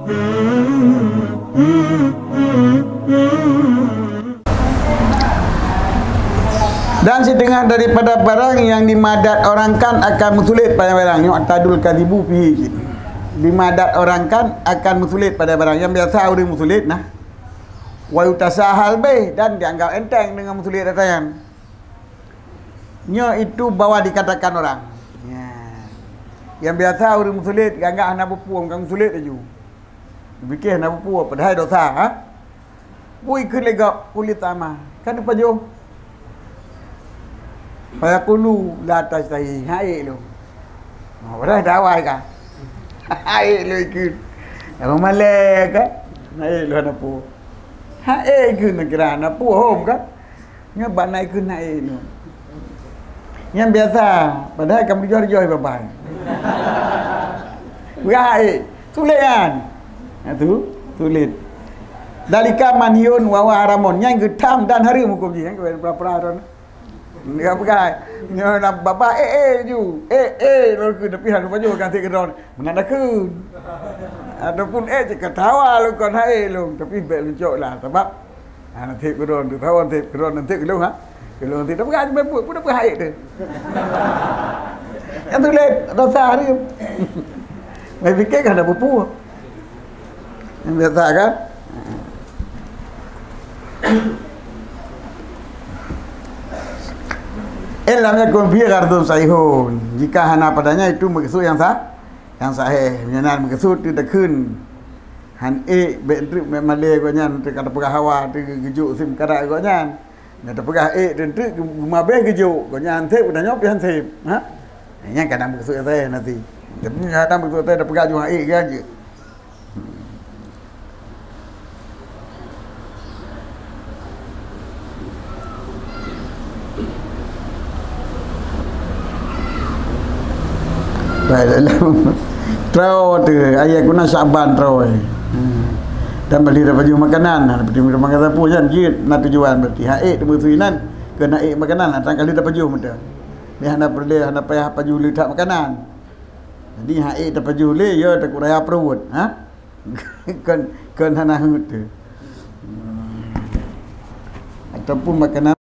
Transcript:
Dan setengah daripada barang yang dimadat orangkan akan mensulit pada barang. Yu'tadul kadhibu fihi. Dimadat orangkan akan mensulit pada barang yang biasa orang mensulit nah. Wa yutasahal bih, dan dianggap enteng dengan mensulit datang. Nya itu bawa dikatakan orang. Ya. Yang biasa orang mensulit anggap anak berpuang kan mensulit aja. Fikir anak berpuang padahal dosa ha. Bui ke legak kulit sama. Kan apa jo? Paya kulu latas tahi hai lu. Ora dawai ka. Hai lu ikut. Apa malek ka? Hai lu napu. Hai ikut negara napu hom ka. Nya banai ke naik lu. Yang biasa padahal kamu jor-jor babai. Gai, sulit kan? Itu sulit. Dalika manhiun wa haramun yang getam dan haram hukum ji yang berapa dia pakai nya nak bapa ju lalu ke tepi halu baju ganti kedon menandakan ataupun ketawa lu kon hai lu tapi bel lucu lah sebab nanti kedon tu tahu nanti kedon nanti kedon ha kedon nanti dah pakai membuat pun dah pakai tu yang tu leh dosa hari mai fikir kan ada bupu yang biasa kan. Illam yakun fi ghardun sahihun. Jika hana padanya itu maksud yang sahih. Menyenan maksud tidak kun. Han bentuk malay gonyan kata pegah hawa tu gejuk sim kada gonyan. Kata pegah tentu mabe gejuk gonyan tep dah nyop han tep. Ha? Yang kadang maksud yang sahih nanti. Tapi kadang maksud dah pegah juga kan je. Dalam trau tu ayat guna Syaban trau dan beli dapat baju makanan seperti minum makanan pun kan jid nak tujuan berarti haid musuhinan kena naik makanan datang kali dapat baju muda ni hendak perlu hendak payah baju letak makanan jadi haid dapat baju le ya tak raya perut ha kan hendak tu ataupun makanan